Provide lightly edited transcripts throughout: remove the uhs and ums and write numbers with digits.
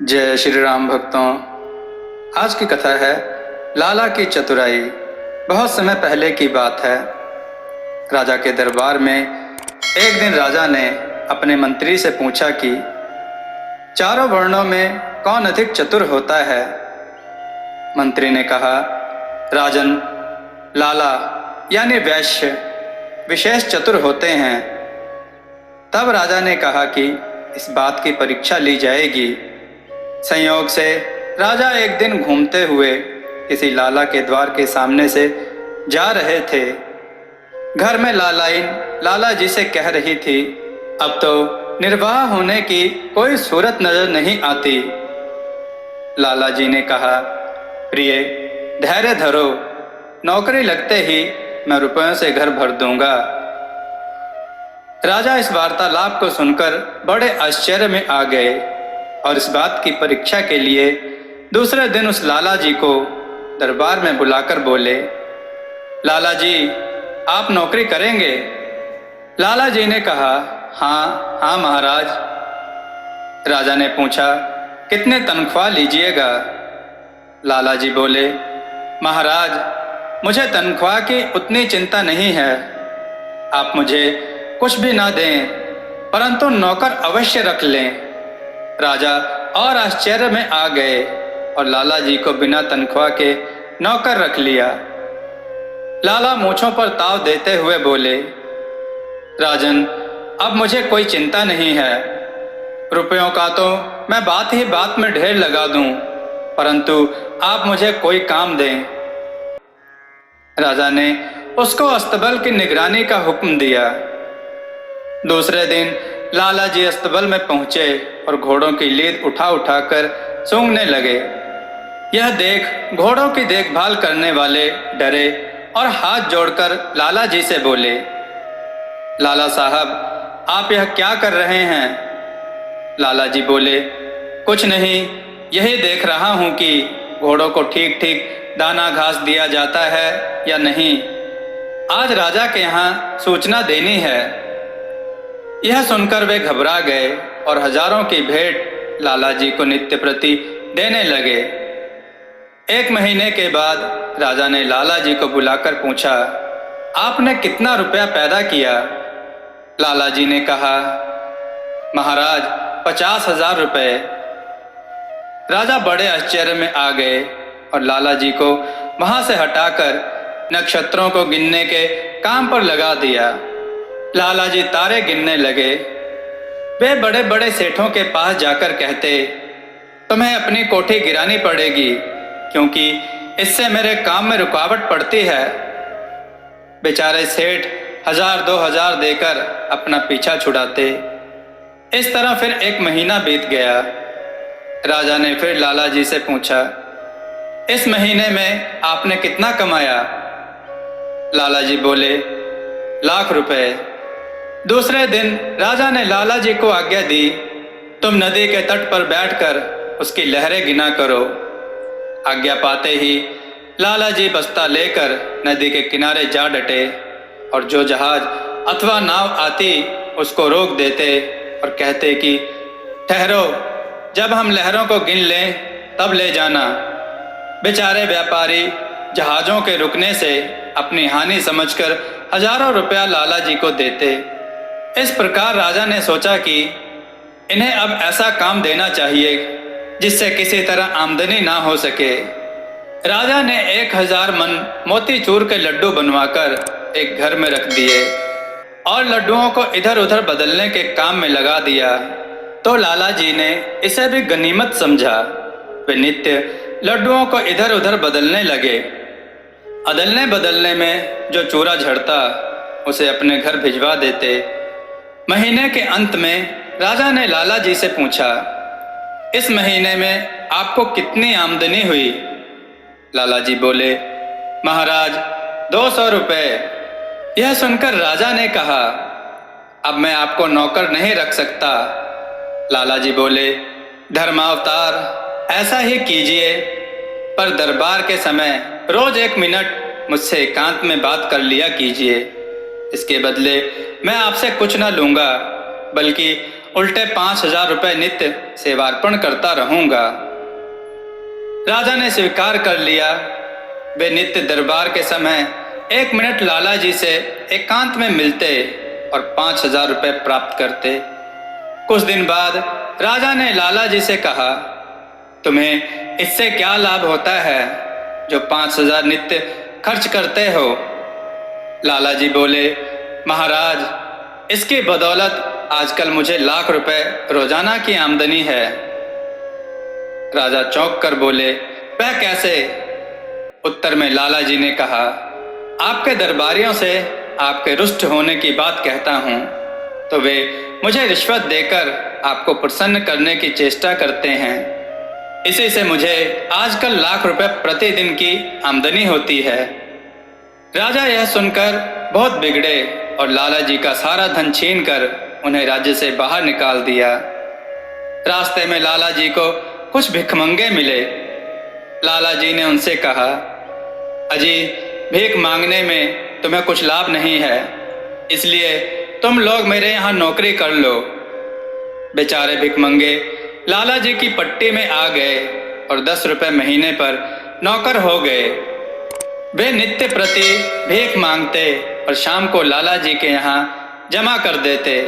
जय श्री राम भक्तों। आज की कथा है लाला की चतुराई। बहुत समय पहले की बात है। राजा के दरबार में एक दिन राजा ने अपने मंत्री से पूछा कि चारों वर्णों में कौन अधिक चतुर होता है। मंत्री ने कहा, राजन, लाला यानी वैश्य विशेष चतुर होते हैं। तब राजा ने कहा कि इस बात की परीक्षा ली जाएगी। संयोग से राजा एक दिन घूमते हुए किसी लाला के द्वार के सामने से जा रहे थे। घर में लालाइन लाला जी से कह रही थी, अब तो निर्वाह होने की कोई सूरत नजर नहीं आती। लाला जी ने कहा, प्रिय, धैर्य धरो, नौकरी लगते ही मैं रुपयों से घर भर दूंगा। राजा इस वार्तालाप को सुनकर बड़े आश्चर्य में आ गए और इस बात की परीक्षा के लिए दूसरे दिन उस लाला जी को दरबार में बुलाकर बोले, लाला जी, आप नौकरी करेंगे? लाला जी ने कहा, हाँ हाँ महाराज। राजा ने पूछा, कितने तनख्वाह लीजिएगा? लाला जी बोले, महाराज, मुझे तनख्वाह की उतनी चिंता नहीं है। आप मुझे कुछ भी ना दें, परंतु नौकर अवश्य रख लें। राजा और आश्चर्य में आ गए और लाला जी को बिना तनख्वाह के नौकर रख लिया। लाला मूंछों पर ताव देते हुए बोले, राजन, अब मुझे कोई चिंता नहीं है। रुपयों का तो मैं बात ही बात में ढेर लगा दूं, परंतु आप मुझे कोई काम दें। राजा ने उसको अस्तबल की निगरानी का हुक्म दिया। दूसरे दिन लाला जी अस्तबल में पहुंचे और घोड़ों की लीद उठा उठाकर सूंघने लगे। यह देख घोड़ों की देखभाल करने वाले डरे और हाथ जोड़कर लाला जी से बोले, लाला साहब, आप यह क्या कर रहे हैं? लाला जी बोले, कुछ नहीं, यही देख रहा हूं कि घोड़ों को ठीक ठीक दाना घास दिया जाता है या नहीं। आज राजा के यहाँ सूचना देनी है। यह सुनकर वे घबरा गए और हजारों की भेंट लाला जी को नित्य प्रति देने लगे। 1 महीने के बाद राजा ने लाला जी को बुलाकर पूछा, आपने कितना रुपया पैदा किया? लाला जी ने कहा, महाराज, 50,000 रुपये। राजा बड़े आश्चर्य में आ गए और लाला जी को वहां से हटाकर नक्षत्रों को गिनने के काम पर लगा दिया। लाला जी तारे गिनने लगे। वे बड़े बड़े सेठों के पास जाकर कहते, तुम्हें अपनी कोठी गिरानी पड़ेगी, क्योंकि इससे मेरे काम में रुकावट पड़ती है। बेचारे सेठ 1000-2000 देकर अपना पीछा छुड़ाते। इस तरह फिर 1 महीना बीत गया। राजा ने फिर लाला जी से पूछा, इस महीने में आपने कितना कमाया? लाला जी बोले, 1,00,000 रुपए। दूसरे दिन राजा ने लाला जी को आज्ञा दी, तुम नदी के तट पर बैठकर उसकी लहरें गिना करो। आज्ञा पाते ही लाला जी बस्ता लेकर नदी के किनारे जा डटे और जो जहाज अथवा नाव आती उसको रोक देते और कहते कि ठहरो, जब हम लहरों को गिन लें तब ले जाना। बेचारे व्यापारी जहाज़ों के रुकने से अपनी हानि समझकर हजारों रुपया लाला जी को देते। इस प्रकार राजा ने सोचा कि इन्हें अब ऐसा काम देना चाहिए जिससे किसी तरह आमदनी ना हो सके। राजा ने 1000 मन मोतीचूर के लड्डू बनवाकर एक घर में रख दिए और लड्डुओं को इधर उधर बदलने के काम में लगा दिया। तो लाला जी ने इसे भी गनीमत समझा। वे नित्य लड्डुओं को इधर उधर बदलने लगे। अदलने बदलने में जो चूरा झड़ता उसे अपने घर भिजवा देते। महीने के अंत में राजा ने लाला जी से पूछा, इस महीने में आपको कितनी आमदनी हुई? लाला जी बोले, महाराज, 200 रुपये। यह सुनकर राजा ने कहा, अब मैं आपको नौकर नहीं रख सकता। लाला जी बोले, धर्मावतार, ऐसा ही कीजिए, पर दरबार के समय रोज 1 मिनट मुझसे एकांत में बात कर लिया कीजिए। इसके बदले मैं आपसे कुछ न लूंगा, बल्कि उल्टे 5,000 रुपये नित्य सेवार्पण करता रहूंगा। राजा ने स्वीकार कर लिया। वे नित्य दरबार के समय 1 मिनट लाला जी से एकांत में मिलते और 5,000 रुपये प्राप्त करते। कुछ दिन बाद राजा ने लाला जी से कहा, तुम्हें इससे क्या लाभ होता है जो 5,000 नित्य खर्च करते हो? लाला जी बोले, महाराज, इसकी बदौलत आजकल मुझे लाख रुपए रोजाना की आमदनी है। राजा चौंक कर बोले, वह कैसे? उत्तर में लाला जी ने कहा, आपके दरबारियों से आपके रुष्ट होने की बात कहता हूँ तो वे मुझे रिश्वत देकर आपको प्रसन्न करने की चेष्टा करते हैं। इसी से मुझे आजकल लाख रुपए प्रतिदिन की आमदनी होती है। राजा यह सुनकर बहुत बिगड़े और लाला जी का सारा धन छीनकर उन्हें राज्य से बाहर निकाल दिया। रास्ते में लाला जी को कुछ भिखमंगे मिले। लाला जी ने उनसे कहा, अजी, भीख मांगने में तुम्हें कुछ लाभ नहीं है, इसलिए तुम लोग मेरे यहाँ नौकरी कर लो। बेचारे भिखमंगे लाला जी की पट्टी में आ गए और 10 रुपये महीने पर नौकर हो गए। वे नित्य प्रति भीख मांगते और शाम को लाला जी के यहाँ जमा कर देते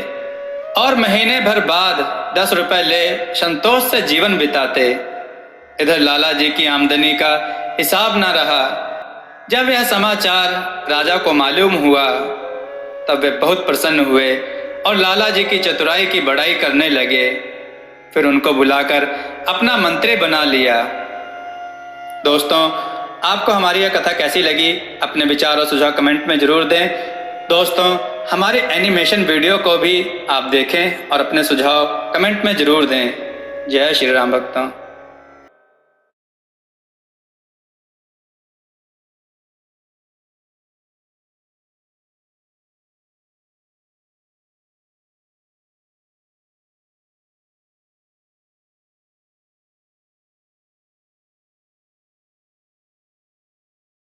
और महीने भर बाद 10 रुपये ले संतोष से जीवन बिताते। इधर लाला जी की आमदनी का हिसाब न रहा। जब यह समाचार राजा को मालूम हुआ तब वे बहुत प्रसन्न हुए और लाला जी की चतुराई की बड़ाई करने लगे। फिर उनको बुलाकर अपना मंत्री बना लिया। दोस्तों, आपको हमारी यह कथा कैसी लगी? अपने विचार और सुझाव कमेंट में ज़रूर दें। दोस्तों, हमारे एनिमेशन वीडियो को भी आप देखें और अपने सुझाव कमेंट में ज़रूर दें। जय श्री राम भक्तों।